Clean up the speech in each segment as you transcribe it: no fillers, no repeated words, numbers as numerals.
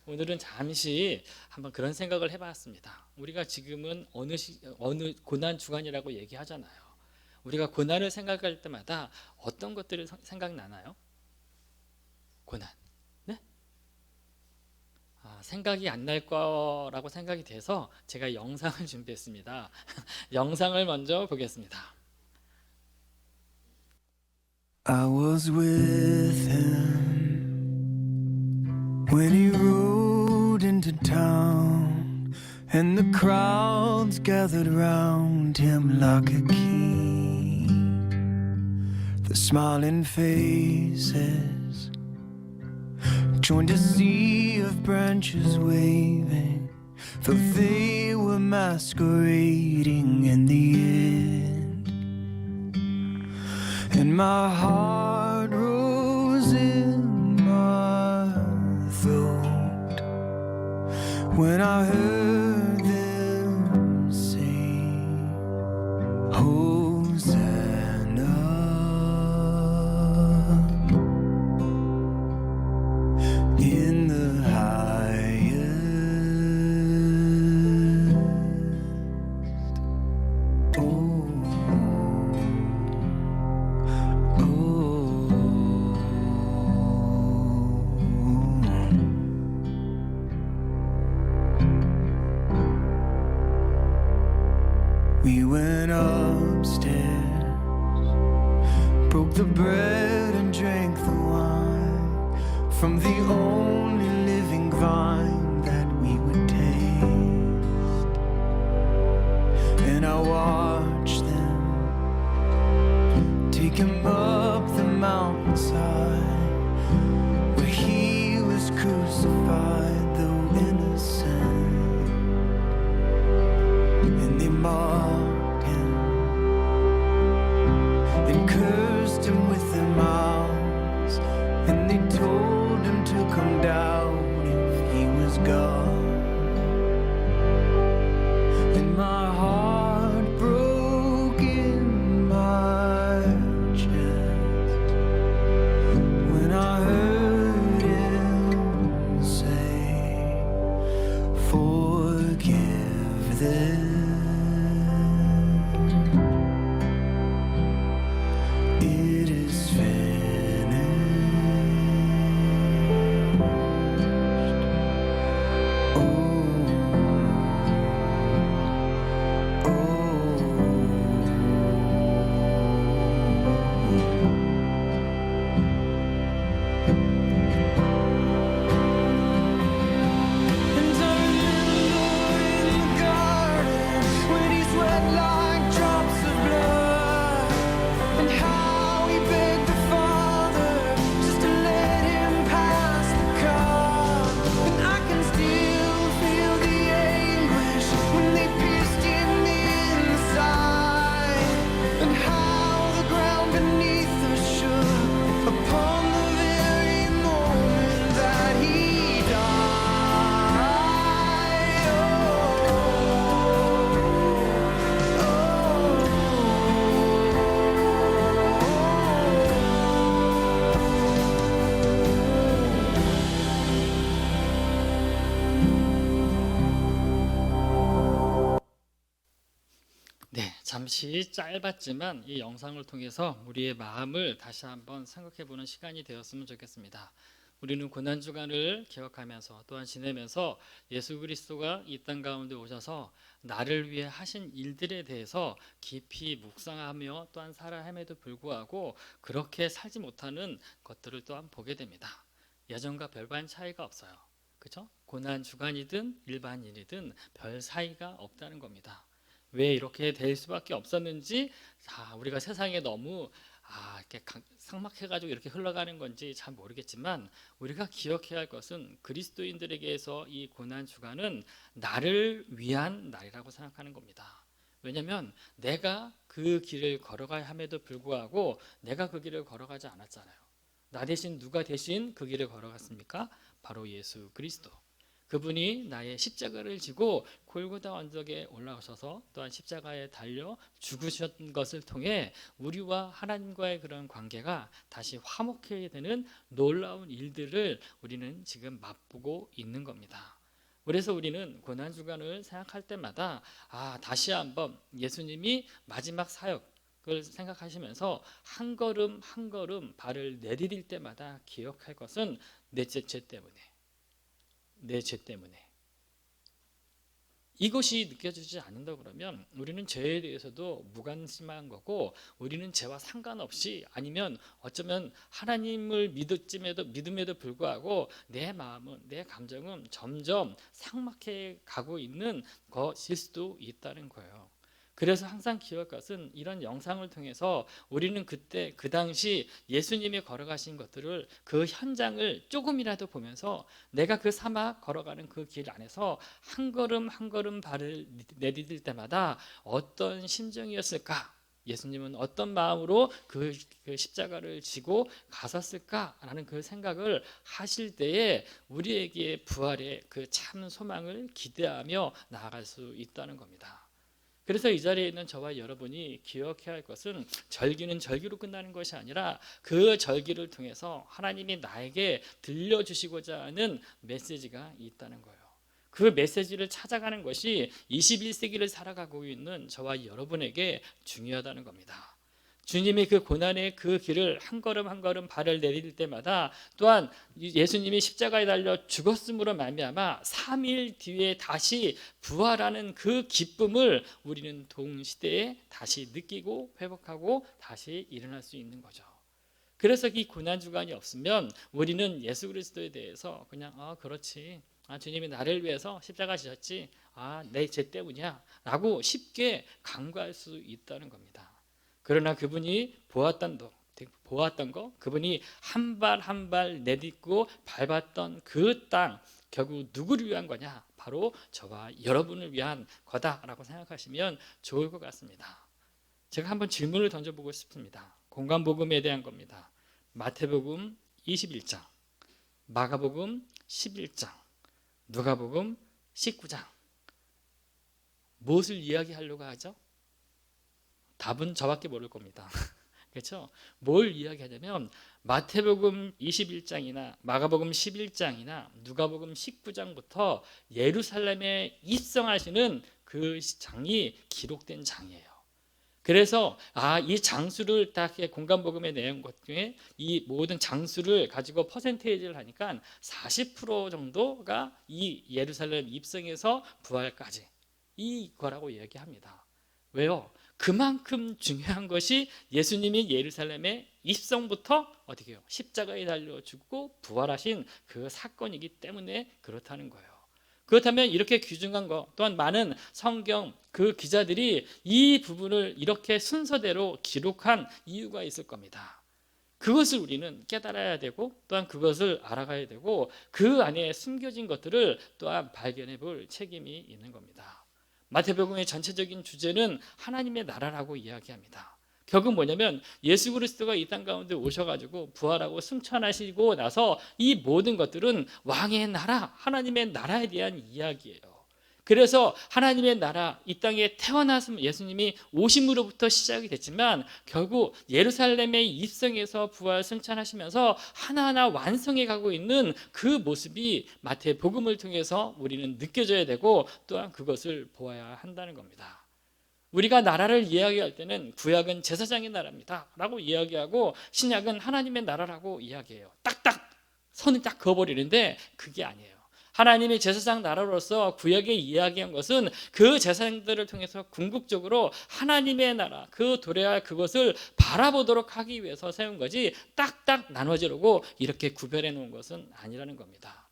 오늘은 잠시 한번 그런 생각을 해봤습니다. 우리가 지금은 어느 고난 주간이라고 얘기하잖아요. 우리가 고난을 생각할 때마다 어떤 것들이 생각나나요? 고난. 네? 생각이 안 날 거라고 생각이 돼서 제가 영상을 준비했습니다. 영상을 먼저 보겠습니다. I was with him when he rode into town, and the crowds gathered round him like a king. The smiling faces joined a sea of branches waving, though they were masquerading in the end. And my heart rose in my throat when I heard them sing, Hosanna in the highest. Oh. We went upstairs, broke the bread and drank the wine from the only living vine that we would taste. And I watched them take him up the mountainside where he was crucified, though innocent. And they mocked him and cursed him with their mouths, and they told him to come down if he was God. And my heart broke in my chest when I heard him say, forgive them. It is finished. And I remember in the garden when he sweat like drops of blood, and how he begged the Father just to let him pass the cup. And I can still feel the anguish when they pierced him in the side, and how the ground beneath us shook upon the very moment that he died. 네, 잠시 짧았지만 이 영상을 통해서 우리의 마음을 다시 한번 생각해 보는 시간이 되었으면 좋겠습니다. 우리는 고난 주간을 기억하면서 또한 지내면서 예수 그리스도가 이 땅 가운데 오셔서 나를 위해 하신 일들에 대해서 깊이 묵상하며 또한 살아함에도 불구하고 그렇게 살지 못하는 것들을 또한 보게 됩니다. 예전과 별반 차이가 없어요. 그렇죠? 고난 주간이든 일반인이든 별 사이가 없다는 겁니다. 왜 이렇게 될 수밖에 없었는지 우리가 세상에 너무 이렇게 삭막해가지고 이렇게 흘러가는 건지 잘 모르겠지만 우리가 기억해야 할 것은 그리스도인들에게서 이 고난 주간은 나를 위한 날이라고 생각하는 겁니다. 왜냐하면 내가 그 길을 걸어가야 함에도 불구하고 내가 그 길을 걸어가지 않았잖아요. 나 대신 누가 대신 그 길을 걸어갔습니까? 바로 예수 그리스도. 그분이 나의 십자가를 지고 골고다 언덕에 올라오셔서 또한 십자가에 달려 죽으신 것을 통해 우리와 하나님과의 그런 관계가 다시 화목해야 되는 놀라운 일들을 우리는 지금 맛보고 있는 겁니다. 그래서 우리는 고난주간을 생각할 때마다 다시 한번 예수님이 마지막 사역을 생각하시면서 한 걸음 한 걸음 발을 내디딜 때마다 기억할 것은 내 죄 때문에, 내 죄 때문에. 이것이 느껴지지 않는다 그러면 우리는 죄에 대해서도 무관심한 거고, 우리는 죄와 상관없이, 아니면 어쩌면 하나님을 믿음에도 불구하고 내 마음은, 내 감정은 점점 삭막해 가고 있는 것일 수도 있다는 거예요. 그래서 항상 기억할 것은, 이런 영상을 통해서 우리는 그때 그 당시 예수님이 걸어가신 것들을, 그 현장을 조금이라도 보면서 내가 그 사막 걸어가는 그 길 안에서 한 걸음 한 걸음 발을 내디딜 때마다 어떤 심정이었을까? 예수님은 어떤 마음으로 그 십자가를 지고 가셨을까라는 그 생각을 하실 때에 우리에게 부활의 그 참 소망을 기대하며 나아갈 수 있다는 겁니다. 그래서 이 자리에 있는 저와 여러분이 기억해야 할 것은, 절기는 절기로 끝나는 것이 아니라 그 절기를 통해서 하나님이 나에게 들려주시고자 하는 메시지가 있다는 거예요. 그 메시지를 찾아가는 것이 21세기를 살아가고 있는 저와 여러분에게 중요하다는 겁니다. 주님이 그 고난의 그 길을 한 걸음 한 걸음 발을 내딜 때마다, 또한 예수님이 십자가에 달려 죽었음으로 말미암아 3일 뒤에 다시 부활하는 그 기쁨을 우리는 동시대에 다시 느끼고 회복하고 다시 일어날 수 있는 거죠. 그래서 이 고난주간이 없으면 우리는 예수 그리스도에 대해서 그냥 그렇지, 주님이 나를 위해서 십자가 지셨지, 내 죄 때문이야 라고 쉽게 간과할 수 있다는 겁니다. 그러나 그분이 보았던 거, 그분이 한 발 한 발 내딛고 밟았던 그 땅, 결국 누구를 위한 거냐? 바로 저와 여러분을 위한 거다라고 생각하시면 좋을 것 같습니다. 제가 한번 질문을 던져보고 싶습니다. 공간복음에 대한 겁니다. 마태복음 21장, 마가복음 11장, 누가복음 19장. 무엇을 이야기하려고 하죠? 답은 저밖에 모를 겁니다. 그렇죠? 뭘 이야기하냐면, 마태복음 21장이나 마가복음 11장이나 누가복음 19장부터 예루살렘에 입성하시는 그 장이 기록된 장이에요. 그래서 이 장수를 딱 공간복음에 내은 것 중에 이 모든 장수를 가지고 퍼센테이지를 하니까 40% 정도가 이 예루살렘 입성에서 부활까지 이거라고 이야기합니다. 왜요? 그만큼 중요한 것이 예수님이 예루살렘의 입성부터 어떻게 해요? 십자가에 달려 죽고 부활하신 그 사건이기 때문에 그렇다는 거예요. 그렇다면 이렇게 귀중한 거, 또한 많은 성경 그 기자들이 이 부분을 이렇게 순서대로 기록한 이유가 있을 겁니다. 그것을 우리는 깨달아야 되고, 또한 그것을 알아가야 되고, 그 안에 숨겨진 것들을 또한 발견해 볼 책임이 있는 겁니다. 마태복음의 전체적인 주제는 하나님의 나라라고 이야기합니다. 결국 뭐냐면, 예수 그리스도가 이 땅 가운데 오셔가지고 부활하고 승천하시고 나서 이 모든 것들은 왕의 나라, 하나님의 나라에 대한 이야기예요. 그래서 하나님의 나라, 이 땅에 태어나서 예수님이 오심으로부터 시작이 됐지만, 결국 예루살렘의 입성에서 부활 승천하시면서 하나하나 완성해 가고 있는 그 모습이 마태복음을 통해서 우리는 느껴져야 되고, 또한 그것을 보아야 한다는 겁니다. 우리가 나라를 이야기할 때는 구약은 제사장의 나라입니다 라고 이야기하고, 신약은 하나님의 나라라고 이야기해요. 딱딱 선을 딱 그어버리는데 그게 아니에요. 하나님의 제사장 나라로서 구약에 이야기한 것은 그 제사장들을 통해서 궁극적으로 하나님의 나라, 그 도래할 그것을 바라보도록 하기 위해서 세운 거지, 딱딱 나눠지려고 이렇게 구별해 놓은 것은 아니라는 겁니다.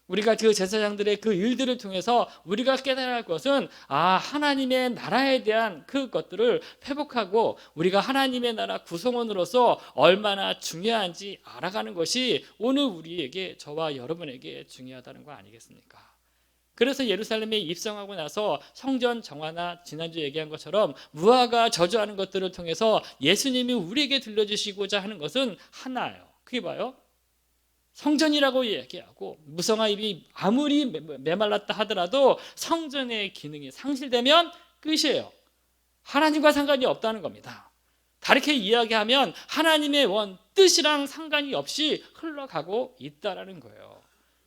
우리가 그 제사장들의 그 일들을 통해서 우리가 깨달아야 할 것은, 하나님의 나라에 대한 그것들을 회복하고 우리가 하나님의 나라 구성원으로서 얼마나 중요한지 알아가는 것이 오늘 우리에게, 저와 여러분에게 중요하다는 거 아니겠습니까? 그래서 예루살렘에 입성하고 나서 성전 정화나 지난주에 얘기한 것처럼 무화과 저주하는 것들을 통해서 예수님이 우리에게 들려주시고자 하는 것은 하나예요. 그게 뭐예요? 성전이라고 얘기하고 무성화 입이 아무리 메말랐다 하더라도 성전의 기능이 상실되면 끝이에요. 하나님과 상관이 없다는 겁니다. 다르게 이야기하면 하나님의 뜻이랑 상관이 없이 흘러가고 있다라는 거예요.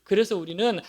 그래서 우리는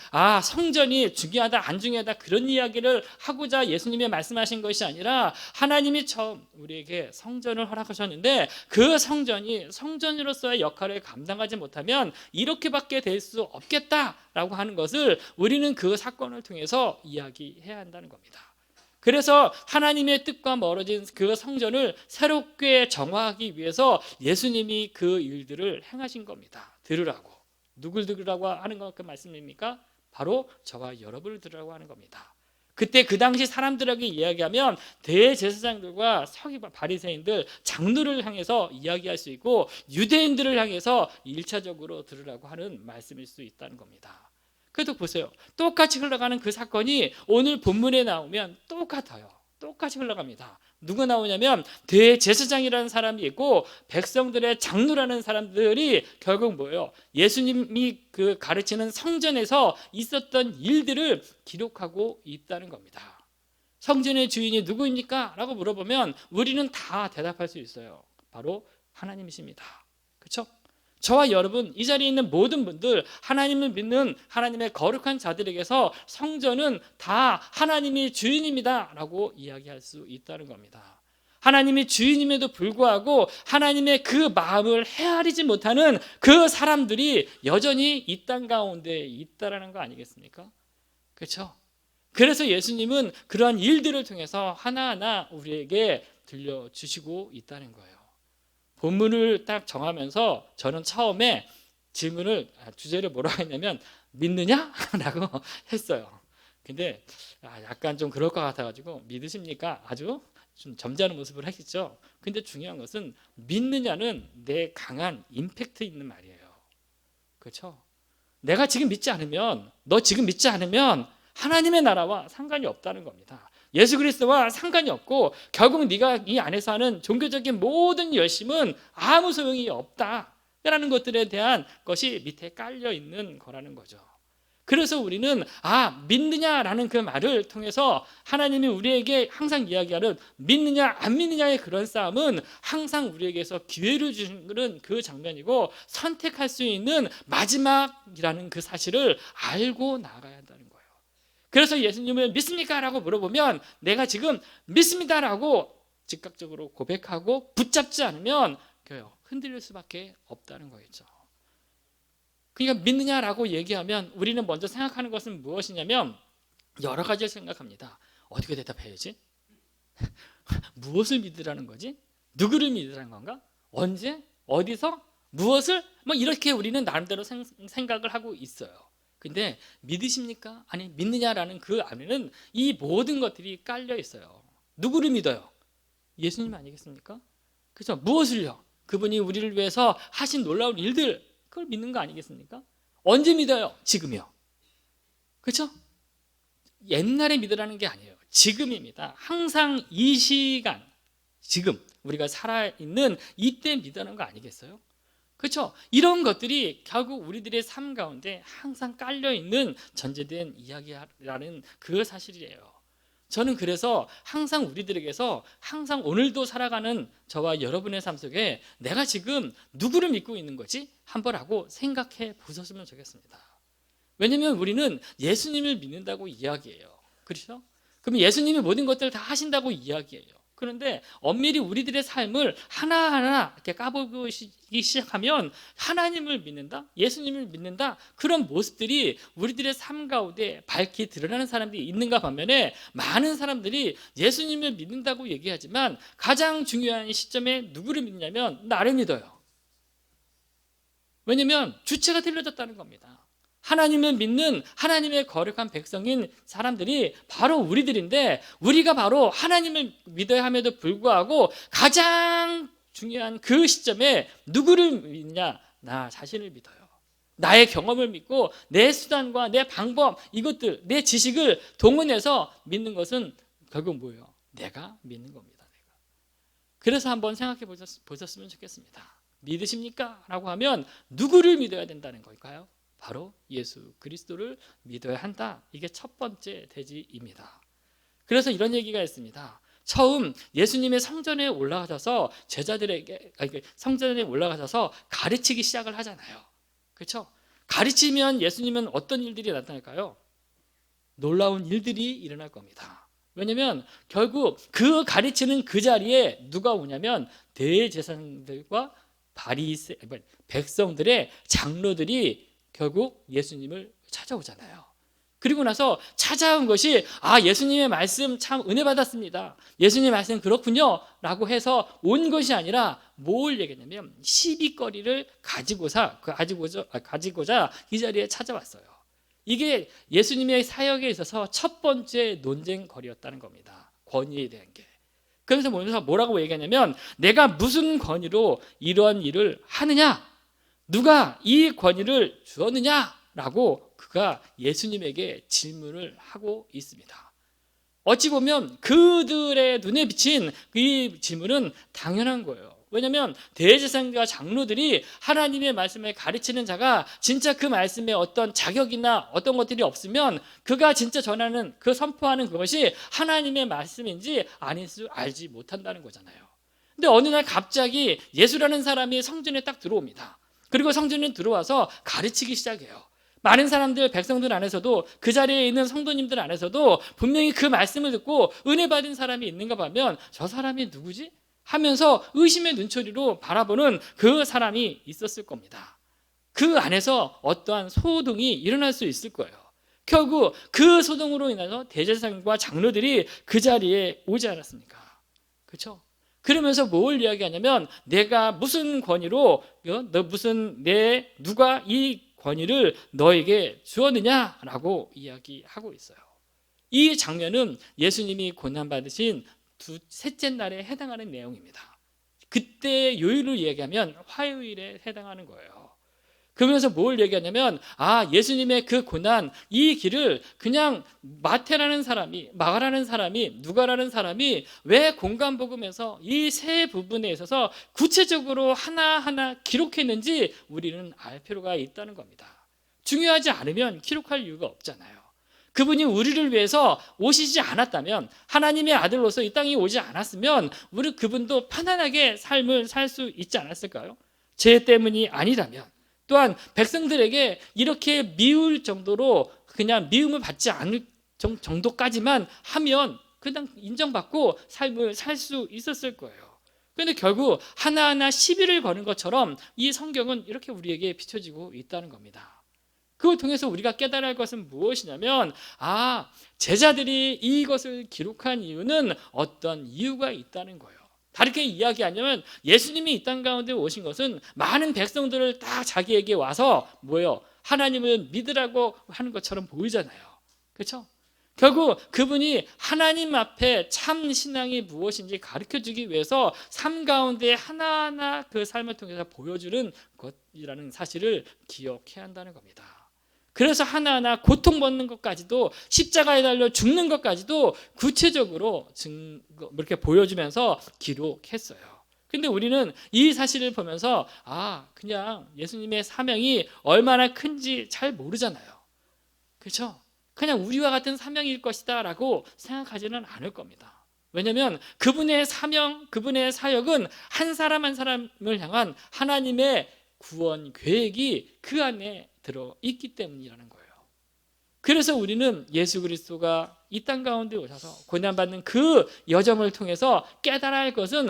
성전이 중요하다 안 중요하다 그런 이야기를 하고자 예수님이 말씀하신 것이 아니라 하나님이 처음 우리에게 성전을 허락하셨는데 그 성전이 성전으로서의 역할을 감당하지 못하면 이렇게밖에 될 수 없겠다라고 하는 것을 우리는 그 사건을 통해서 이야기해야 한다는 겁니다. 그래서 하나님의 뜻과 멀어진 그 성전을 새롭게 정화하기 위해서 예수님이 그 일들을 행하신 겁니다. 들으라고. 누굴 들으라고 하는 그 말씀입니까? 바로 저와 여러분을 들으라고 하는 겁니다. 그때 그 당시 사람들에게 이야기하면 대제사장들과 서기관 바리새인들 장로를 향해서 이야기할 수 있고 유대인들을 향해서 1차적으로 들으라고 하는 말씀일 수 있다는 겁니다. 그래도 보세요. 똑같이 흘러가는 그 사건이 오늘 본문에 나오면 똑같아요. 똑같이 흘러갑니다. 누가 나오냐면 대제사장이라는 사람이 있고 백성들의 장로라는 사람들이 결국 뭐예요? 예수님이 그 가르치는 성전에서 있었던 일들을 기록하고 있다는 겁니다. 성전의 주인이 누구입니까? 라고 물어보면 우리는 다 대답할 수 있어요. 바로 하나님이십니다. 그렇죠? 저와 여러분 이 자리에 있는 모든 분들 하나님을 믿는 하나님의 거룩한 자들에게서 성전은 다 하나님이 주인입니다 라고 이야기할 수 있다는 겁니다. 하나님이 주인임에도 불구하고 하나님의 그 마음을 헤아리지 못하는 그 사람들이 여전히 이 땅 가운데 있다라는 거 아니겠습니까? 그렇죠? 그래서 예수님은 그러한 일들을 통해서 하나하나 우리에게 들려주시고 있다는 거예요. 본문을 딱 정하면서 저는 처음에 질문을 주제를 뭐라고 했냐면 믿느냐? 라고 했어요. 근데 약간 좀 그럴 것 같아가지고 믿으십니까? 아주 좀 점잖은 모습을 하겠죠. 근데 중요한 것은 믿느냐는 내 강한 임팩트 있는 말이에요. 그렇죠? 내가 지금 믿지 않으면 너 지금 믿지 않으면 하나님의 나라와 상관이 없다는 겁니다. 예수 그리스도와 상관이 없고 결국 네가 이 안에서 하는 종교적인 모든 열심은 아무 소용이 없다라는 것들에 대한 것이 밑에 깔려 있는 거라는 거죠. 그래서 우리는 믿느냐라는 그 말을 통해서 하나님이 우리에게 항상 이야기하는 믿느냐 안 믿느냐의 그런 싸움은 항상 우리에게서 기회를 주는 그 장면이고 선택할 수 있는 마지막이라는 그 사실을 알고 나가야 한다는 거예요. 그래서 예수님을 믿습니까? 라고 물어보면 내가 지금 믿습니다 라고 즉각적으로 고백하고 붙잡지 않으면 흔들릴 수밖에 없다는 거겠죠. 그러니까 믿느냐라고 얘기하면 우리는 먼저 생각하는 것은 무엇이냐면 여러 가지를 생각합니다. 어떻게 대답해야지? 무엇을 믿으라는 거지? 누구를 믿으라는 건가? 언제? 어디서? 무엇을? 이렇게 우리는 나름대로 생각을 하고 있어요. 근데 믿으십니까? 아니 믿느냐라는 그 안에는 이 모든 것들이 깔려 있어요. 누구를 믿어요? 예수님 아니겠습니까? 그렇죠? 무엇을요? 그분이 우리를 위해서 하신 놀라운 일들 그걸 믿는 거 아니겠습니까? 언제 믿어요? 지금이요. 그렇죠? 옛날에 믿으라는 게 아니에요. 지금입니다. 항상 이 시간 지금 우리가 살아있는 이때 믿으라는 거 아니겠어요? 그렇죠? 이런 것들이 결국 우리들의 삶 가운데 항상 깔려있는 전제된 이야기라는 그 사실이에요. 저는 그래서 항상 우리들에게서 항상 오늘도 살아가는 저와 여러분의 삶 속에 내가 지금 누구를 믿고 있는 거지? 한번 하고 생각해 보셨으면 좋겠습니다. 왜냐하면 우리는 예수님을 믿는다고 이야기해요. 그렇죠? 그럼 예수님이 모든 것들을 다 하신다고 이야기해요. 그런데 엄밀히 우리들의 삶을 하나하나 이렇게 까보기 시작하면 하나님을 믿는다, 예수님을 믿는다 그런 모습들이 우리들의 삶 가운데 밝히 드러나는 사람들이 있는가 반면에 많은 사람들이 예수님을 믿는다고 얘기하지만 가장 중요한 시점에 누구를 믿냐면 나를 믿어요. 왜냐하면 주체가 틀려졌다는 겁니다. 하나님을 믿는 하나님의 거룩한 백성인 사람들이 바로 우리들인데 우리가 바로 하나님을 믿어야 함에도 불구하고 가장 중요한 그 시점에 누구를 믿냐? 나 자신을 믿어요. 나의 경험을 믿고 내 수단과 내 방법 이것들 내 지식을 동원해서 믿는 것은 결국 뭐예요? 내가 믿는 겁니다. 내가. 그래서 한번 생각해 보셨으면 좋겠습니다. 믿으십니까? 라고 하면 누구를 믿어야 된다는 걸까요? 바로 예수 그리스도를 믿어야 한다. 이게 첫 번째 대지입니다. 그래서 이런 얘기가 있습니다. 처음 예수님의 성전에 올라가셔서 성전에 올라가셔서 가르치기 시작을 하잖아요. 그렇죠? 가르치면 예수님은 어떤 일들이 나타날까요? 놀라운 일들이 일어날 겁니다. 왜냐하면 결국 그 가르치는 그 자리에 누가 오냐면 대제사장들과 백성들의 장로들이 결국 예수님을 찾아오잖아요. 그리고 나서 찾아온 것이 예수님의 말씀 참 은혜 받았습니다. 예수님의 말씀 그렇군요 라고 해서 온 것이 아니라 뭘 얘기했냐면 시비거리를 가지고자 이 자리에 찾아왔어요. 이게 예수님의 사역에 있어서 첫 번째 논쟁거리였다는 겁니다. 권위에 대한 게. 그래서 뭐라고 얘기하냐면 내가 무슨 권위로 이러한 일을 하느냐? 누가 이 권위를 주었느냐라고 그가 예수님에게 질문을 하고 있습니다. 어찌 보면 그들의 눈에 비친 이 질문은 당연한 거예요. 왜냐하면 대제사장과 장로들이 하나님의 말씀을 가르치는 자가 진짜 그 말씀에 어떤 자격이나 어떤 것들이 없으면 그가 진짜 전하는 선포하는 그것이 하나님의 말씀인지 아닌지 알지 못한다는 거잖아요. 근데 어느 날 갑자기 예수라는 사람이 성전에 딱 들어옵니다. 그리고 성전에 들어와서 가르치기 시작해요. 많은 사람들, 백성들 안에서도 그 자리에 있는 성도님들 안에서도 분명히 그 말씀을 듣고 은혜 받은 사람이 있는가 보면 저 사람이 누구지? 하면서 의심의 눈초리로 바라보는 그 사람이 있었을 겁니다. 그 안에서 어떠한 소동이 일어날 수 있을 거예요. 결국 그 소동으로 인해서 대제사장과 장로들이 그 자리에 오지 않았습니까? 그렇죠? 그러면서 뭘 이야기하냐면 내가 무슨 권위로 누가 이 권위를 너에게 주었느냐라고 이야기하고 있어요. 이 장면은 예수님이 고난받으신 셋째 날에 해당하는 내용입니다. 그때 요일을 얘기하면 화요일에 해당하는 거예요. 그러면서 뭘 얘기하냐면 예수님의 그 고난, 이 길을 그냥 마태라는 사람이, 마가라는 사람이, 누가라는 사람이 왜 공간복음에서 이 세 부분에 있어서 구체적으로 하나하나 기록했는지 우리는 알 필요가 있다는 겁니다. 중요하지 않으면 기록할 이유가 없잖아요. 그분이 우리를 위해서 오시지 않았다면, 하나님의 아들로서 이 땅에 오지 않았으면 그분도 편안하게 삶을 살 수 있지 않았을까요? 죄 때문이 아니라면, 또한 백성들에게 이렇게 미울 정도로 그냥 미움을 받지 않을 정도까지만 하면 그냥 인정받고 삶을 살 수 있었을 거예요. 그런데 결국 하나하나 시비를 거는 것처럼 이 성경은 이렇게 우리에게 비춰지고 있다는 겁니다. 그걸 통해서 우리가 깨달아야 할 것은 무엇이냐면 제자들이 이것을 기록한 이유는 어떤 이유가 있다는 거예요. 다르게 이야기하냐면 예수님이 이 땅 가운데 오신 것은 많은 백성들을 다 자기에게 와서 하나님을 믿으라고 하는 것처럼 보이잖아요. 그렇죠? 결국 그분이 하나님 앞에 참 신앙이 무엇인지 가르쳐주기 위해서 삶 가운데 하나하나 그 삶을 통해서 보여주는 것이라는 사실을 기억해야 한다는 겁니다. 그래서 하나하나 고통받는 것까지도, 십자가에 달려 죽는 것까지도 구체적으로 이렇게 보여주면서 기록했어요. 근데 우리는 이 사실을 보면서 그냥 예수님의 사명이 얼마나 큰지 잘 모르잖아요. 그렇죠? 그냥 우리와 같은 사명일 것이다 라고 생각하지는 않을 겁니다. 왜냐하면 그분의 사명, 그분의 사역은 한 사람 한 사람을 향한 하나님의 구원 계획이 그 안에 들어있기 때문이라는 거예요. 그래서 우리는 예수 그리스도가 이 땅 가운데 오셔서 고난받는 그 여정을 통해서 깨달아야 할 것은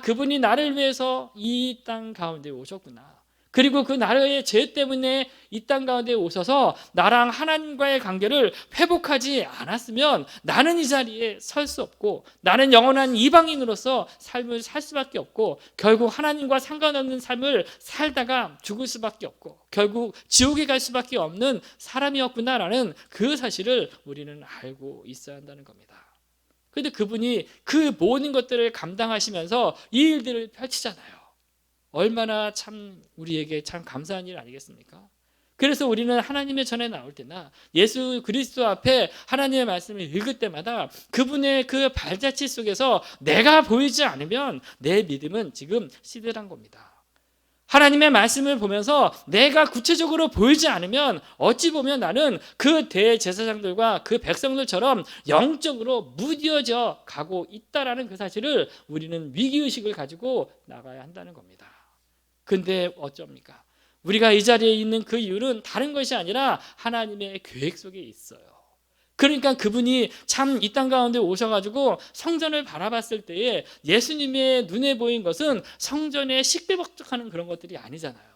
그분이 나를 위해서 이 땅 가운데 오셨구나. 그리고 그 나라의 죄 때문에 이 땅 가운데 오셔서 나랑 하나님과의 관계를 회복하지 않았으면 나는 이 자리에 설 수 없고, 나는 영원한 이방인으로서 삶을 살 수밖에 없고, 결국 하나님과 상관없는 삶을 살다가 죽을 수밖에 없고, 결국 지옥에 갈 수밖에 없는 사람이었구나라는 그 사실을 우리는 알고 있어야 한다는 겁니다. 그런데 그분이 그 모든 것들을 감당하시면서 이 일들을 펼치잖아요. 얼마나 참 우리에게 참 감사한 일 아니겠습니까? 그래서 우리는 하나님의 전에 나올 때나 예수 그리스도 앞에 하나님의 말씀을 읽을 때마다 그분의 그 발자취 속에서 내가 보이지 않으면 내 믿음은 지금 시들한 겁니다. 하나님의 말씀을 보면서 내가 구체적으로 보이지 않으면 어찌 보면 나는 그 대제사장들과 그 백성들처럼 영적으로 무뎌져 가고 있다라는 그 사실을 우리는 위기의식을 가지고 나가야 한다는 겁니다. 근데 어쩝니까? 우리가 이 자리에 있는 그 이유는 다른 것이 아니라 하나님의 계획 속에 있어요. 그러니까 그분이 참 이 땅 가운데 오셔가지고 성전을 바라봤을 때에 예수님의 눈에 보인 것은 성전에 시끌벅적하는 그런 것들이 아니잖아요.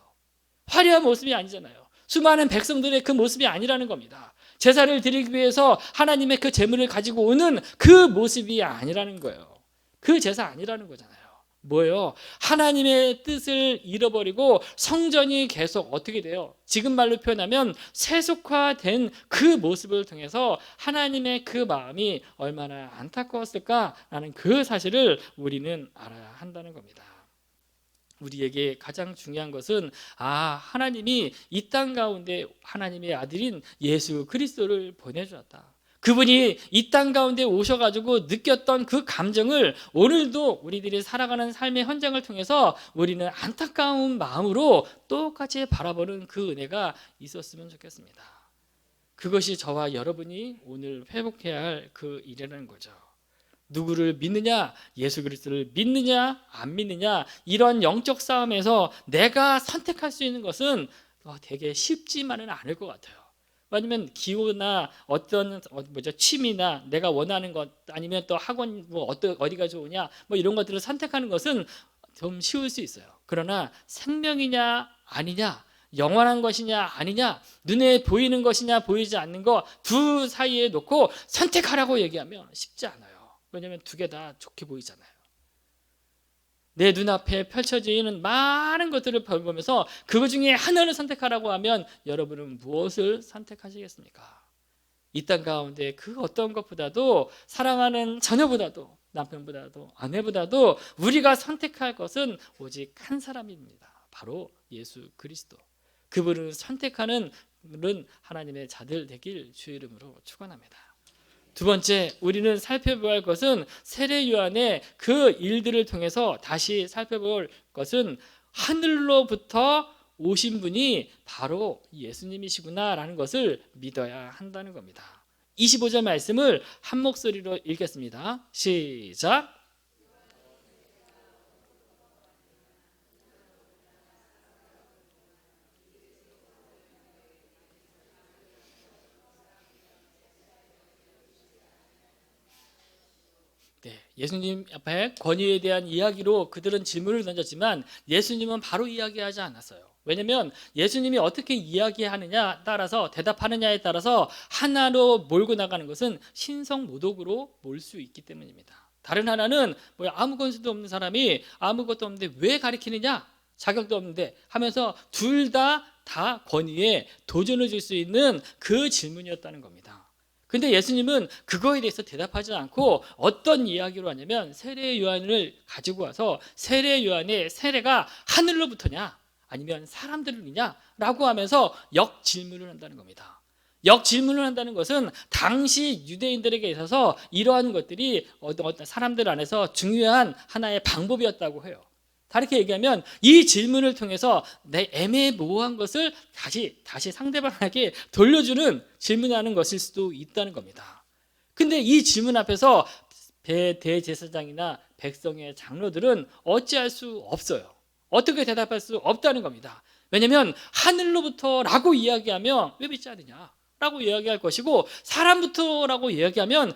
화려한 모습이 아니잖아요. 수많은 백성들의 그 모습이 아니라는 겁니다. 제사를 드리기 위해서 하나님의 그 제물을 가지고 오는 그 모습이 아니라는 거예요. 그 제사 아니라는 거잖아요. 뭐예요? 하나님의 뜻을 잃어버리고 성전이 계속 어떻게 돼요? 지금 말로 표현하면 세속화된 그 모습을 통해서 하나님의 그 마음이 얼마나 안타까웠을까라는 그 사실을 우리는 알아야 한다는 겁니다. 우리에게 가장 중요한 것은 하나님이 이 땅 가운데 하나님의 아들인 예수 그리스도를 보내주었다. 그분이 이 땅 가운데 오셔가지고 느꼈던 그 감정을 오늘도 우리들이 살아가는 삶의 현장을 통해서 우리는 안타까운 마음으로 똑같이 바라보는 그 은혜가 있었으면 좋겠습니다. 그것이 저와 여러분이 오늘 회복해야 할 그 일이라는 거죠. 누구를 믿느냐, 예수 그리스도를 믿느냐, 안 믿느냐, 이런 영적 싸움에서 내가 선택할 수 있는 것은 되게 쉽지만은 않을 것 같아요. 아니면 기호나 어떤 취미나 내가 원하는 것, 아니면 또 학원 어디가 좋으냐, 이런 것들을 선택하는 것은 좀 쉬울 수 있어요. 그러나 생명이냐 아니냐, 영원한 것이냐 아니냐, 눈에 보이는 것이냐 보이지 않는 것 두 사이에 놓고 선택하라고 얘기하면 쉽지 않아요. 왜냐하면 두 개 다 좋게 보이잖아요. 내 눈앞에 펼쳐지는 많은 것들을 보면서 그것 중에 하나를 선택하라고 하면 여러분은 무엇을 선택하시겠습니까? 이 땅 가운데 그 어떤 것보다도 사랑하는 자녀보다도 남편보다도 아내보다도 우리가 선택할 것은 오직 한 사람입니다. 바로 예수 그리스도. 그분을 선택하는 하나님의 자들 되길 주의 이름으로 축원합니다. 두 번째, 우리는 살펴봐야 할 것은 세례 요한의 그 일들을 통해서 다시 살펴볼 것은 하늘로부터 오신 분이 바로 예수님이시구나라는 것을 믿어야 한다는 겁니다. 25절 말씀을 한 목소리로 읽겠습니다. 시작. 네, 예수님 앞에 권위에 대한 이야기로 그들은 질문을 던졌지만 예수님은 바로 이야기하지 않았어요. 왜냐하면 예수님이 어떻게 이야기하느냐 따라서 대답하느냐에 따라서 하나로 몰고 나가는 것은 신성모독으로 몰 수 있기 때문입니다. 다른 하나는 아무 권수도 없는 사람이 아무것도 없는데 왜 가르치느냐, 자격도 없는데 하면서 둘 다 권위에 도전을 줄 수 있는 그 질문이었다는 겁니다. 근데 예수님은 그거에 대해서 대답하지 않고 어떤 이야기로 하냐면 세례 요한을 가지고 와서 세례 요한의 세례가 하늘로부터냐 아니면 사람들이냐 라고 하면서 역질문을 한다는 겁니다. 역질문을 한다는 것은 당시 유대인들에게 있어서 이러한 것들이 어떤 사람들 안에서 중요한 하나의 방법이었다고 해요. 다르게 얘기하면 이 질문을 통해서 내 애매모호한 것을 다시 상대방에게 돌려주는 질문하는 것일 수도 있다는 겁니다. 근데 이 질문 앞에서 대제사장이나 백성의 장로들은 어찌할 수 없어요. 어떻게 대답할 수 없다는 겁니다. 왜냐하면 하늘로부터라고 이야기하면 왜 믿지 않느냐 라고 이야기할 것이고, 사람부터라고 이야기하면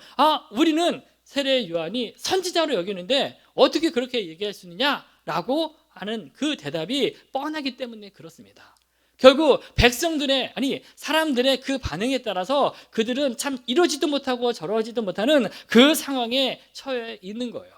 우리는 세례 요한이 선지자로 여기는데 어떻게 그렇게 얘기할 수 있느냐 라고 하는 그 대답이 뻔하기 때문에 그렇습니다. 결국 사람들의 그 반응에 따라서 그들은 참 이러지도 못하고 저러지도 못하는 그 상황에 처해 있는 거예요.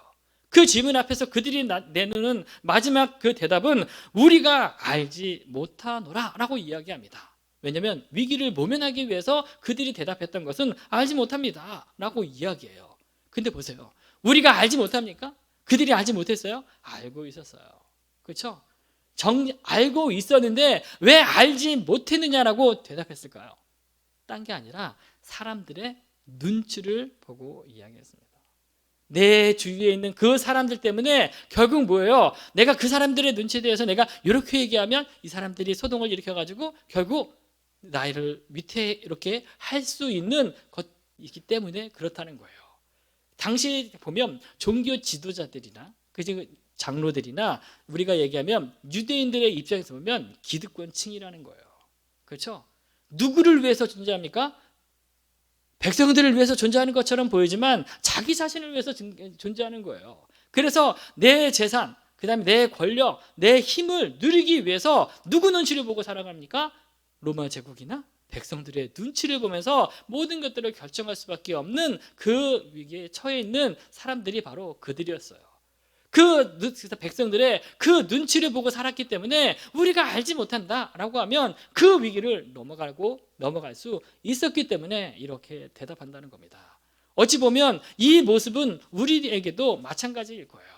그 질문 앞에서 그들이 내놓는 마지막 그 대답은 우리가 알지 못하노라 라고 이야기합니다. 왜냐하면 위기를 모면하기 위해서 그들이 대답했던 것은 알지 못합니다 라고 이야기해요. 근데 보세요, 우리가 알지 못합니까? 그들이 알지 못했어요? 알고 있었어요. 그렇죠? 알고 있었는데 왜 알지 못했느냐라고 대답했을까요? 딴 게 아니라 사람들의 눈치를 보고 이야기했습니다. 내 주위에 있는 그 사람들 때문에 결국 뭐예요? 내가 그 사람들의 눈치에 대해서 내가 이렇게 얘기하면 이 사람들이 소동을 일으켜가지고 결국 나를 밑에 이렇게 할 수 있는 것이기 때문에 그렇다는 거예요. 당시 보면 종교 지도자들이나 그 장로들이나 우리가 얘기하면 유대인들의 입장에서 보면 기득권층이라는 거예요. 그렇죠? 누구를 위해서 존재합니까? 백성들을 위해서 존재하는 것처럼 보이지만 자기 자신을 위해서 존재하는 거예요. 그래서 내 재산, 그다음에 내 권력, 내 힘을 누리기 위해서 누구 눈치를 보고 살아갑니까? 로마 제국이나 백성들의 눈치를 보면서 모든 것들을 결정할 수밖에 없는 그 위기에 처해 있는 사람들이 바로 그들이었어요. 그래서 백성들의 그 눈치를 보고 살았기 때문에 우리가 알지 못한다라고 하면 그 위기를 넘어갈 수 있었기 때문에 이렇게 대답한다는 겁니다. 어찌 보면 이 모습은 우리에게도 마찬가지일 거예요.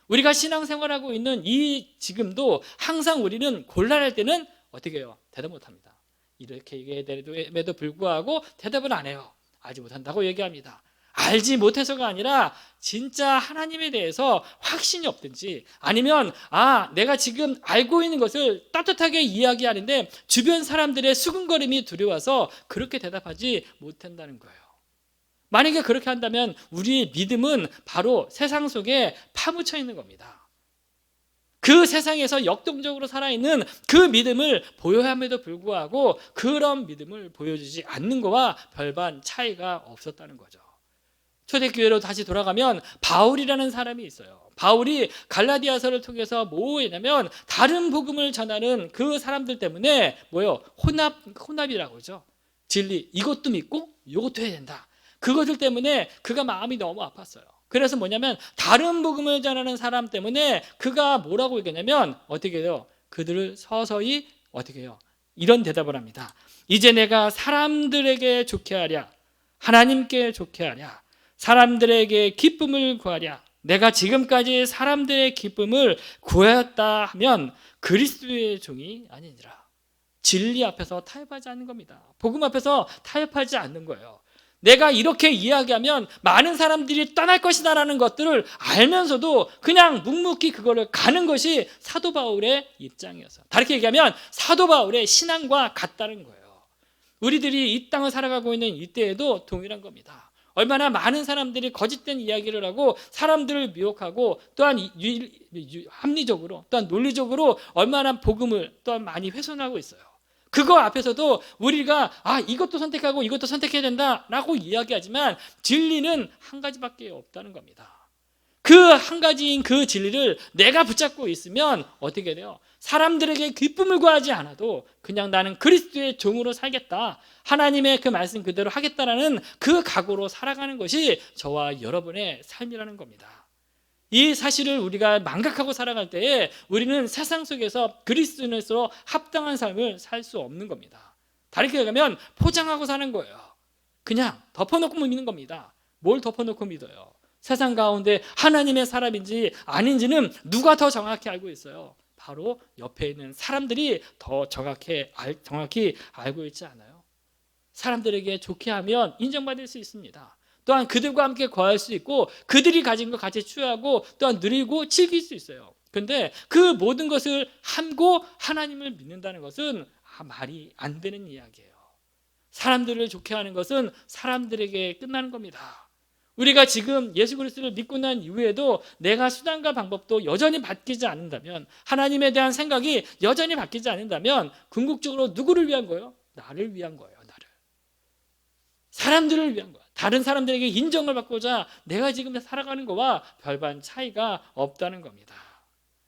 우리가 신앙생활하고 있는 이 지금도 항상 우리는 곤란할 때는 어떻게 해요? 대답 못합니다. 이렇게 얘기함에도 불구하고 대답을 안 해요. 알지 못한다고 얘기합니다. 알지 못해서가 아니라 진짜 하나님에 대해서 확신이 없든지 아니면 내가 지금 알고 있는 것을 따뜻하게 이야기하는데 주변 사람들의 수근거림이 두려워서 그렇게 대답하지 못한다는 거예요. 만약에 그렇게 한다면 우리의 믿음은 바로 세상 속에 파묻혀 있는 겁니다. 그 세상에서 역동적으로 살아있는 그 믿음을 보여야 함에도 불구하고 그런 믿음을 보여주지 않는 거와 별반 차이가 없었다는 거죠. 초대교회로 다시 돌아가면 바울이라는 사람이 있어요. 바울이 갈라디아서를 통해서 뭐냐면 다른 복음을 전하는 그 사람들 때문에 혼합이라고 그러죠. 진리, 이것도 믿고 이것도 해야 된다. 그것들 때문에 그가 마음이 너무 아팠어요. 그래서 뭐냐면 다른 복음을 전하는 사람 때문에 그가 뭐라고 얘기하냐면 어떻게 해요? 그들을 서서히 어떻게 해요? 이런 대답을 합니다. 이제 내가 사람들에게 좋게 하랴, 하나님께 좋게 하랴, 사람들에게 기쁨을 구하랴. 내가 지금까지 사람들의 기쁨을 구하였다 하면 그리스도의 종이 아니니라. 진리 앞에서 타협하지 않는 겁니다. 복음 앞에서 타협하지 않는 거예요. 내가 이렇게 이야기하면 많은 사람들이 떠날 것이다라는 것들을 알면서도 그냥 묵묵히 그거를 가는 것이 사도 바울의 입장이었어요. 다르게 얘기하면 사도 바울의 신앙과 같다는 거예요. 우리들이 이 땅을 살아가고 있는 이때에도 동일한 겁니다. 얼마나 많은 사람들이 거짓된 이야기를 하고 사람들을 미혹하고 또한 합리적으로 또한 논리적으로 얼마나 복음을 또한 많이 훼손하고 있어요. 그거 앞에서도 우리가 이것도 선택하고 이것도 선택해야 된다라고 이야기하지만 진리는 한 가지밖에 없다는 겁니다. 그 한 가지인 그 진리를 내가 붙잡고 있으면 어떻게 돼요? 사람들에게 기쁨을 구하지 않아도 그냥 나는 그리스도의 종으로 살겠다, 하나님의 그 말씀 그대로 하겠다라는 그 각오로 살아가는 것이 저와 여러분의 삶이라는 겁니다. 이 사실을 우리가 망각하고 살아갈 때에 우리는 세상 속에서 그리스도인으로 합당한 삶을 살 수 없는 겁니다. 다르게 얘기하면 포장하고 사는 거예요. 그냥 덮어놓고 믿는 겁니다. 뭘 덮어놓고 믿어요? 세상 가운데 하나님의 사람인지 아닌지는 누가 더 정확히 알고 있어요? 바로 옆에 있는 사람들이 더 정확히 알고 있지 않아요? 사람들에게 좋게 하면 인정받을 수 있습니다. 또한 그들과 함께 거할 수 있고 그들이 가진 것 같이 취하고 또한 누리고 즐길 수 있어요. 그런데 그 모든 것을 함고 하나님을 믿는다는 것은 말이 안 되는 이야기예요. 사람들을 좋게 하는 것은 사람들에게 끝나는 겁니다. 우리가 지금 예수 그리스도를 믿고 난 이후에도 내가 수단과 방법도 여전히 바뀌지 않는다면, 하나님에 대한 생각이 여전히 바뀌지 않는다면 궁극적으로 누구를 위한 거예요? 나를 위한 거예요. 나를. 사람들을 위한 거예요. 다른 사람들에게 인정을 받고자 내가 지금 살아가는 거와 별반 차이가 없다는 겁니다.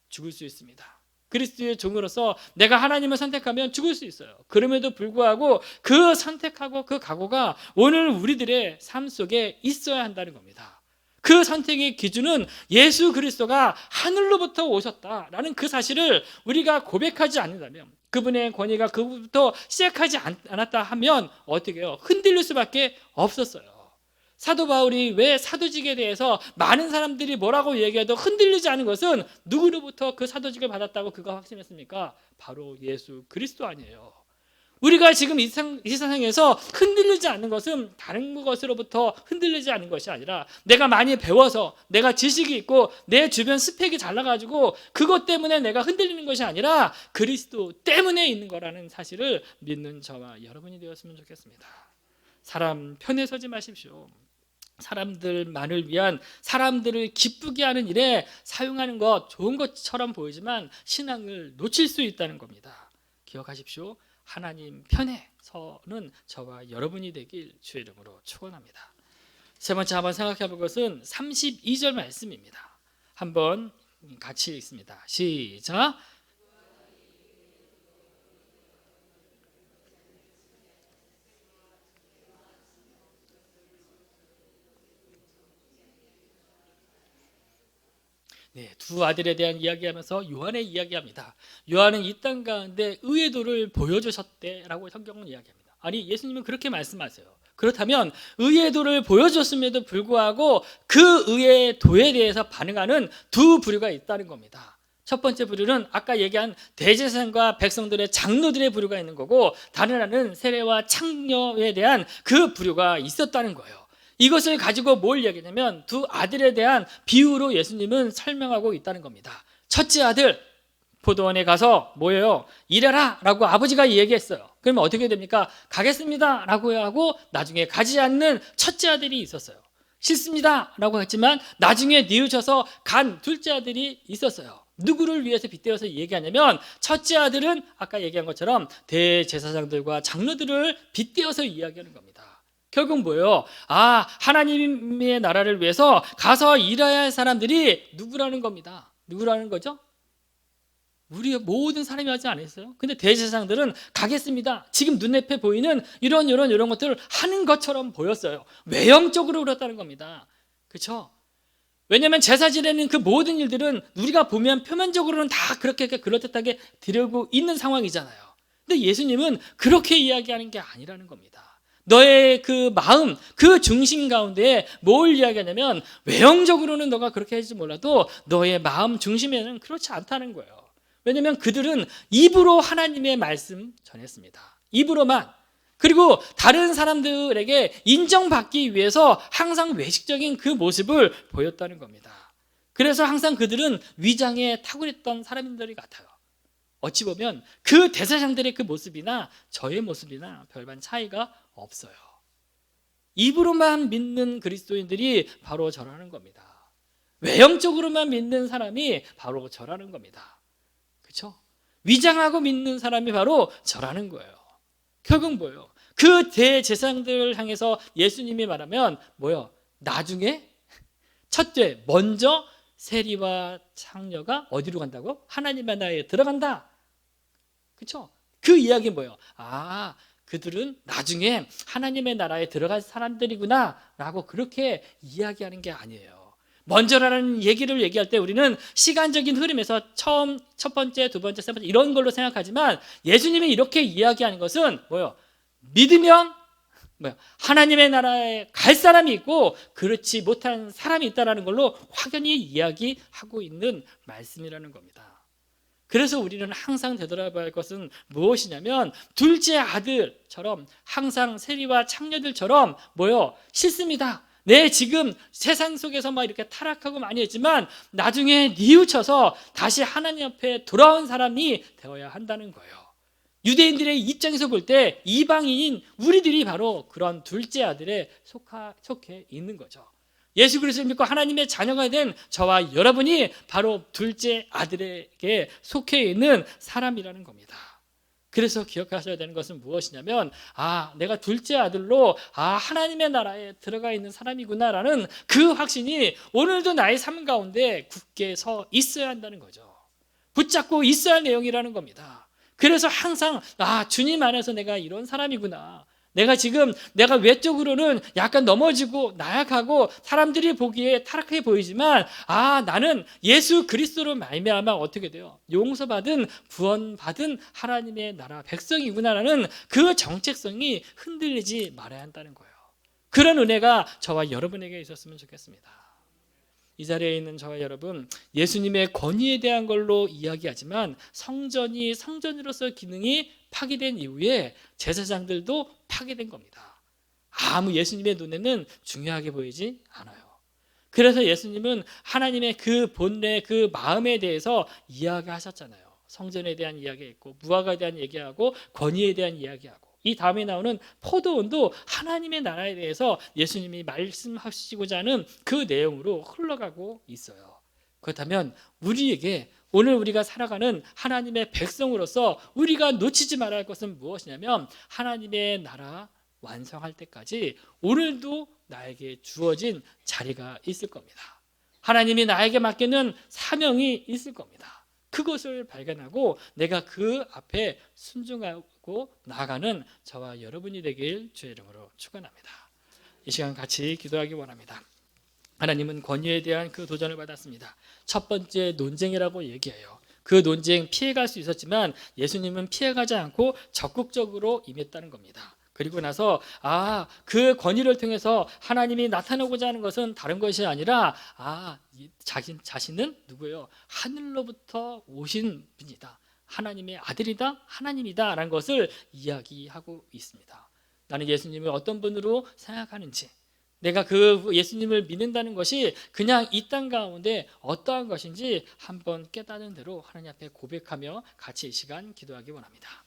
죽을 수 있습니다. 그리스도의 종으로서 내가 하나님을 선택하면 죽을 수 있어요. 그럼에도 불구하고 그 선택하고 그 각오가 오늘 우리들의 삶 속에 있어야 한다는 겁니다. 그 선택의 기준은 예수 그리스도가 하늘로부터 오셨다라는 그 사실을 우리가 고백하지 않는다면, 그분의 권위가 그분부터 시작하지 않았다 하면 어떻게 해요? 흔들릴 수밖에 없었어요. 사도 바울이 왜 사도직에 대해서 많은 사람들이 뭐라고 얘기해도 흔들리지 않은 것은 누구로부터 그 사도직을 받았다고 그가 확신했습니까? 바로 예수 그리스도 아니에요. 우리가 지금 이 세상에서 흔들리지 않는 것은 다른 것으로부터 흔들리지 않는 것이 아니라 내가 많이 배워서 내가 지식이 있고 내 주변 스펙이 잘 나가지고 그것 때문에 내가 흔들리는 것이 아니라 그리스도 때문에 있는 거라는 사실을 믿는 저와 여러분이 되었으면 좋겠습니다. 사람 편에 서지 마십시오. 사람들만을 위한, 사람들을 기쁘게 하는 일에 사용하는 것 좋은 것처럼 보이지만 신앙을 놓칠 수 있다는 겁니다. 기억하십시오. 하나님 편에 서는 저와 여러분이 되길 주의 이름으로 축원합니다. 세 번째 한번 생각해 볼 것은 32절 말씀입니다. 한번 같이 읽습니다. 시작. 네, 두 아들에 대한 이야기하면서 요한의 이야기합니다. 요한은 이 땅 가운데 의의 도를 보여주셨대라고 성경은 이야기합니다. 아니, 예수님은 그렇게 말씀하세요. 그렇다면 의의 도를 보여줬음에도 불구하고 그 의의 도에 대해서 반응하는 두 부류가 있다는 겁니다. 첫 번째 부류는 아까 얘기한 대제사장과 백성들의 장로들의 부류가 있는 거고, 다른 하나는 세례와 창녀에 대한 그 부류가 있었다는 거예요. 이것을 가지고 뭘 이야기냐면 두 아들에 대한 비유로 예수님은 설명하고 있다는 겁니다. 첫째 아들, 포도원에 가서 뭐예요? 일해라 라고 아버지가 얘기했어요. 그러면 어떻게 됩니까? 가겠습니다 라고 하고 나중에 가지 않는 첫째 아들이 있었어요. 싫습니다 라고 했지만 나중에 뉘우쳐서 간 둘째 아들이 있었어요. 누구를 위해서 빗대어서 얘기하냐면 첫째 아들은 아까 얘기한 것처럼 대제사장들과 장로들을 빗대어서 이야기하는 겁니다. 결국 뭐예요? 하나님의 나라를 위해서 가서 일해야 할 사람들이 누구라는 겁니다. 누구라는 거죠? 우리 모든 사람이 하지 않았어요? 근데 대제사장들은 가겠습니다. 지금 눈앞에 보이는 이런 것들을 하는 것처럼 보였어요. 외형적으로 그렇다는 겁니다. 그렇죠? 왜냐하면 제사 지내는 그 모든 일들은 우리가 보면 표면적으로는 다 그렇게 그럴듯하게 드리고 있는 상황이잖아요. 근데 예수님은 그렇게 이야기하는 게 아니라는 겁니다. 너의 그 마음, 그 중심 가운데 뭘 이야기하냐면 외형적으로는 너가 그렇게 할지 몰라도 너의 마음 중심에는 그렇지 않다는 거예요. 왜냐하면 그들은 입으로 하나님의 말씀 전했습니다. 입으로만. 그리고 다른 사람들에게 인정받기 위해서 항상 외식적인 그 모습을 보였다는 겁니다. 그래서 항상 그들은 위장에 탁월했던 사람들이 같아요. 어찌 보면 그 대제사장들의 그 모습이나 저의 모습이나 별반 차이가 없어요. 입으로만 믿는 그리스도인들이 바로 저라는 겁니다. 외형적으로만 믿는 사람이 바로 저라는 겁니다. 그렇죠? 위장하고 믿는 사람이 바로 저라는 거예요. 결국 뭐예요? 그 대제사장들을 향해서 예수님이 말하면 뭐예요? 나중에 첫째 먼저 세리와 창녀가 어디로 간다고? 하나님의 나라에 들어간다. 그렇죠? 그 이야기는 뭐예요? 그들은 나중에 하나님의 나라에 들어갈 사람들이구나 라고 그렇게 이야기하는 게 아니에요. 먼저라는 얘기를 얘기할 때 우리는 시간적인 흐름에서 첫 번째, 두 번째, 세 번째 이런 걸로 생각하지만 예수님이 이렇게 이야기하는 것은 뭐예요? 믿으면 하나님의 나라에 갈 사람이 있고 그렇지 못한 사람이 있다는 걸로 확연히 이야기하고 있는 말씀이라는 겁니다. 그래서 우리는 항상 되돌아봐야 할 것은 무엇이냐면 둘째 아들처럼 항상 세리와 창녀들처럼 싫습니다. 지금 세상 속에서 이렇게 타락하고 많이 했지만 나중에 뉘우쳐서 다시 하나님 앞에 돌아온 사람이 되어야 한다는 거예요. 유대인들의 입장에서 볼 때 이방인인 우리들이 바로 그런 둘째 아들에 속해 있는 거죠. 예수 그리스도를 믿고 하나님의 자녀가 된 저와 여러분이 바로 둘째 아들에게 속해 있는 사람이라는 겁니다. 그래서 기억하셔야 되는 것은 무엇이냐면 내가 둘째 아들로 하나님의 나라에 들어가 있는 사람이구나라는 그 확신이 오늘도 나의 삶 가운데 굳게 서 있어야 한다는 거죠. 붙잡고 있어야 할 내용이라는 겁니다. 그래서 항상 주님 안에서 내가 이런 사람이구나. 내가 외적으로는 약간 넘어지고 나약하고 사람들이 보기에 타락해 보이지만 나는 예수 그리스도로 말미암아 어떻게 돼요? 용서받은 구원받은 하나님의 나라 백성이구나라는 그 정체성이 흔들리지 말아야 한다는 거예요. 그런 은혜가 저와 여러분에게 있었으면 좋겠습니다. 이 자리에 있는 저와 여러분, 예수님의 권위에 대한 걸로 이야기하지만 성전이 성전으로서 기능이 파괴된 이후에 제사장들도 파괴된 겁니다. 아무 예수님의 눈에는 중요하게 보이지 않아요. 그래서 예수님은 하나님의 그 본래 그 마음에 대해서 이야기하셨잖아요. 성전에 대한 이야기했고, 무화과에 대한 얘기하고, 권위에 대한 이야기하고, 이 다음에 나오는 포도원도 하나님의 나라에 대해서 예수님이 말씀하시고자 하는 그 내용으로 흘러가고 있어요. 그렇다면 우리에게 오늘 우리가 살아가는 하나님의 백성으로서 우리가 놓치지 말아야 할 것은 무엇이냐면, 하나님의 나라 완성할 때까지 오늘도 나에게 주어진 자리가 있을 겁니다. 하나님이 나에게 맡기는 사명이 있을 겁니다. 그것을 발견하고 내가 그 앞에 순종하고 나아가는 저와 여러분이 되길 주의 이름으로 축원합니다. 이 시간 같이 기도하기 원합니다. 하나님은 권위에 대한 그 도전을 받았습니다. 첫 번째 논쟁이라고 얘기해요. 그 논쟁 피해갈 수 있었지만 예수님은 피해가지 않고 적극적으로 임했다는 겁니다. 그리고 나서 그 권위를 통해서 하나님이 나타나고자 하는 것은 다른 것이 아니라 자신은 누구예요? 하늘로부터 오신 분이다. 하나님의 아들이다. 하나님이다 라는 것을 이야기하고 있습니다. 나는 예수님을 어떤 분으로 생각하는지, 내가 그 예수님을 믿는다는 것이 그냥 이 땅 가운데 어떠한 것인지 한번 깨닫는 대로 하나님 앞에 고백하며 같이 이 시간 기도하기 원합니다.